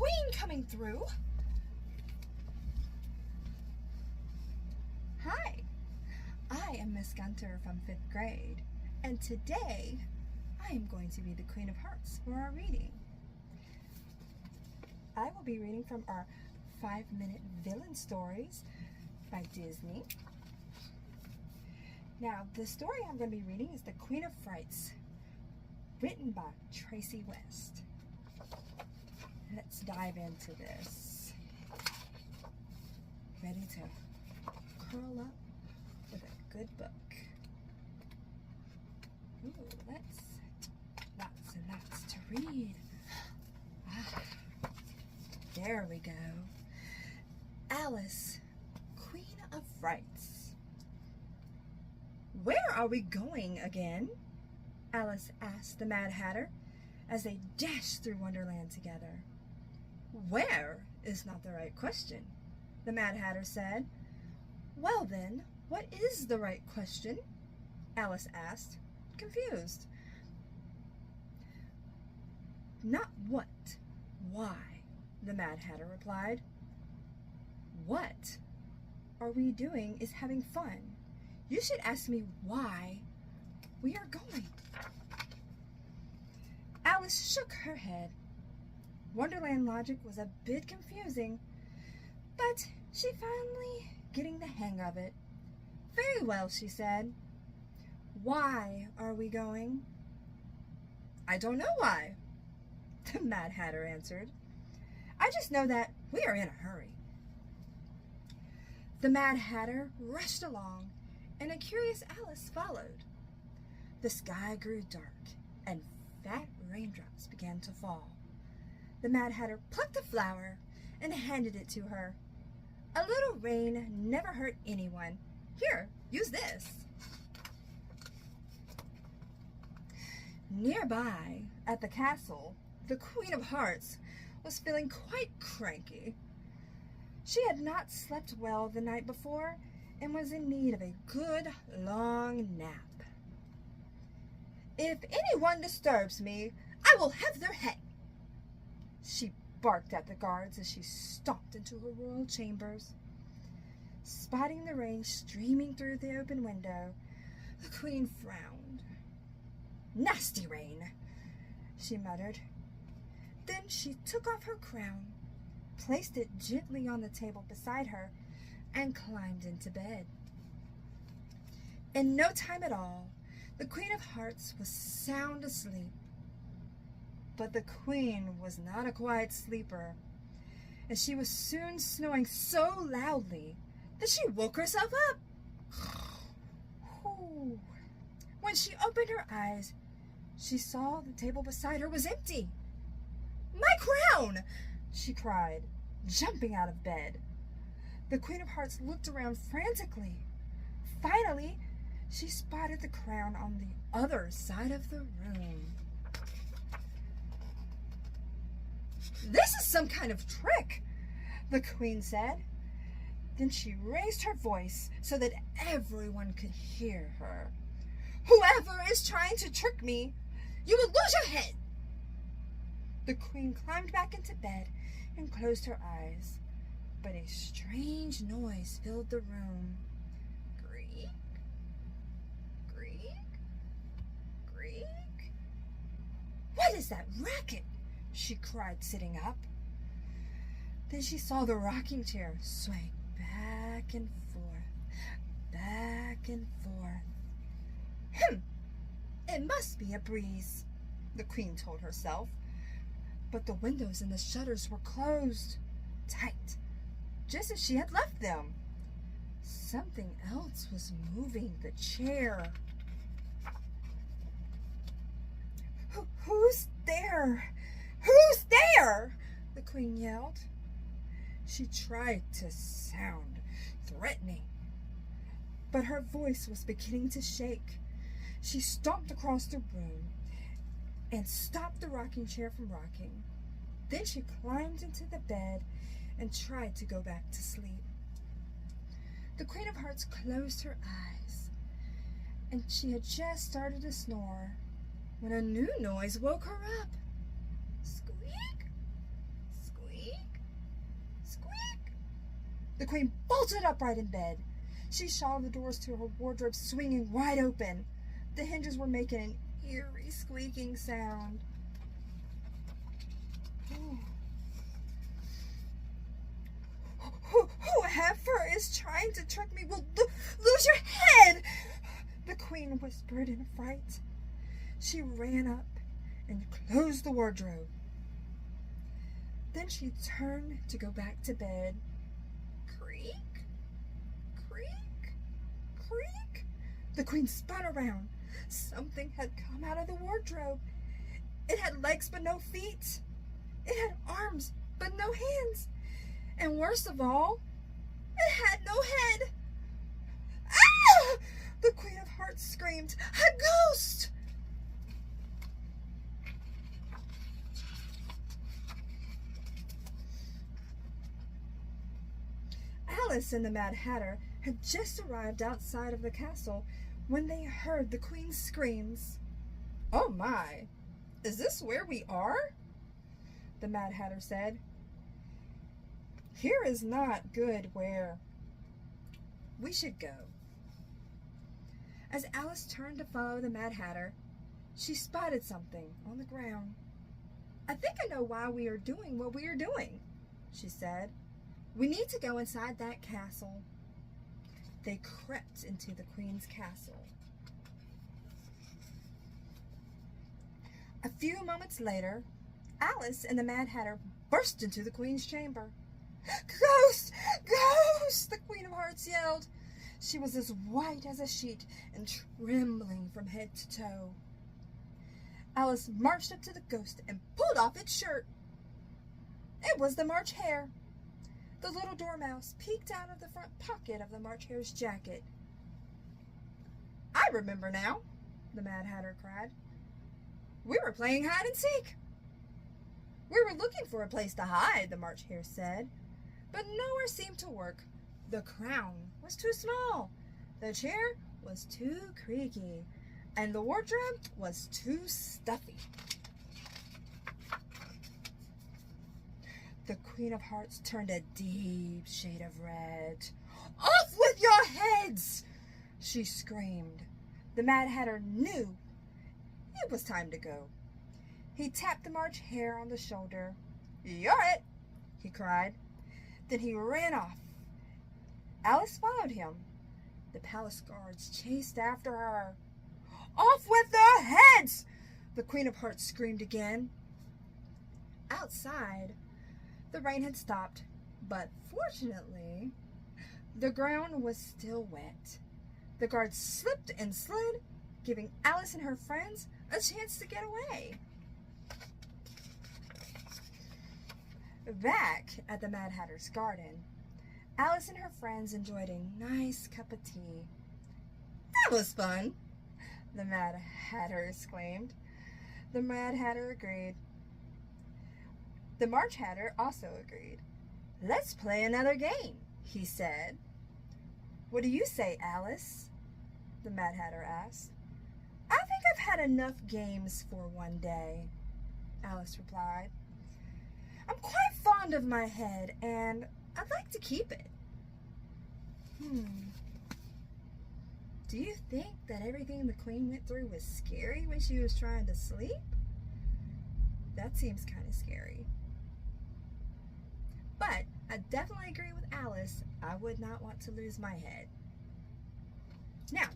Queen coming through. Hi, I am Miss Gunter from 5th grade, and today I am going to be the Queen of Hearts for our reading. I will be reading from our 5-minute villain stories by Disney. Now, the story I'm going to be reading is The Queen of Frights, written by Tracy West. Let's dive into this. Ready to curl up with a good book. Ooh, lots and lots to read. There we go. Alice, Queen of Frights. Where are we going again? Alice asked the Mad Hatter as they dashed through Wonderland together. Where is not the right question, the Mad Hatter said. Well then, what is the right question? Alice asked, confused. Not what, why, the Mad Hatter replied. What are we doing is having fun. You should ask me why we are going. Alice shook her head. Wonderland logic was a bit confusing, but she finally getting the hang of it. Very well, she said. Why are we going? I don't know why, the Mad Hatter answered. I just know that we are in a hurry. The Mad Hatter rushed along, and a curious Alice followed. The sky grew dark, and fat raindrops began to fall. The Mad Hatter plucked a flower and handed it to her. A little rain never hurt anyone. Here, use this. Nearby, at the castle, the Queen of Hearts was feeling quite cranky. She had not slept well the night before and was in need of a good long nap. If anyone disturbs me, I will have their head, she barked at the guards as she stomped into her royal chambers. Spotting the rain streaming through the open window, the Queen frowned. Nasty rain, she muttered. Then she took off her crown, placed it gently on the table beside her, and climbed into bed. In no time at all, the Queen of Hearts was sound asleep. But the Queen was not a quiet sleeper, and she was soon snoring so loudly that she woke herself up. When she opened her eyes, she saw the table beside her was empty. My crown! She cried, jumping out of bed. The Queen of Hearts looked around frantically. Finally, she spotted the crown on the other side of the room. This is some kind of trick, the Queen said. Then she raised her voice so that everyone could hear her. Whoever is trying to trick me, you will lose your head. The Queen climbed back into bed and closed her eyes, but a strange noise filled the room. Creak, creak, creak. What is that racket? She cried, sitting up. Then she saw the rocking chair sway back and forth, back and forth. It must be a breeze, the Queen told herself. But the windows and the shutters were closed, tight, just as she had left them. Something else was moving the chair. Who's there? Who's there? The Queen yelled. She tried to sound threatening, but her voice was beginning to shake. She stomped across the room and stopped the rocking chair from rocking. Then she climbed into the bed and tried to go back to sleep. The Queen of Hearts closed her eyes, and she had just started to snore when a new noise woke her up. Squeak, squeak. The queen bolted upright in bed. She saw the doors to her wardrobe swinging wide open. The hinges were making an eerie squeaking sound. Whoever is trying to trick me will lose your head, the queen whispered in a fright. She ran up and closed the wardrobe. Then she turned to go back to bed. Creak, creak, creak. The queen spun around. Something had come out of the wardrobe. It had legs but no feet. It had arms but no hands. And worst of all, it had no head. Ah! The Queen of Hearts screamed, "A ghost!" Alice and the Mad Hatter had just arrived outside of the castle when they heard the Queen's screams. "Oh my, is this where we are?" the Mad Hatter said. "Here is not good where we should go." As Alice turned to follow the Mad Hatter, she spotted something on the ground. "I think I know why we are doing what we are doing," she said. "We need to go inside that castle." They crept into the Queen's castle. A few moments later, Alice and the Mad Hatter burst into the Queen's chamber. "Ghost! Ghost!" the Queen of Hearts yelled. She was as white as a sheet and trembling from head to toe. Alice marched up to the ghost and pulled off its shirt. It was the March Hare. The little dormouse peeked out of the front pocket of the March Hare's jacket. "I remember now," the Mad Hatter cried. "We were playing hide and seek." "We were looking for a place to hide," the March Hare said, "but nowhere seemed to work. The crown was too small, the chair was too creaky, and the wardrobe was too stuffy." The Queen of Hearts turned a deep shade of red. "Off with your heads!" she screamed. The Mad Hatter knew it was time to go. He tapped the March Hare on the shoulder. "You're it!" he cried. Then he ran off. Alice followed him. The palace guards chased after her. "Off with their heads!" the Queen of Hearts screamed again. Outside, the rain had stopped, but fortunately, the ground was still wet. The guards slipped and slid, giving Alice and her friends a chance to get away. Back at the Mad Hatter's garden, Alice and her friends enjoyed a nice cup of tea. "That was fun!" the Mad Hatter exclaimed. The Mad Hatter agreed. The March Hatter also agreed. "Let's play another game," he said. "What do you say, Alice?" the Mad Hatter asked. "I think I've had enough games for one day," Alice replied. "I'm quite fond of my head, and I'd like to keep it." Do you think that everything the Queen went through was scary when she was trying to sleep? That seems kind of scary. But I definitely agree with Alice. I would not want to lose my head. Now,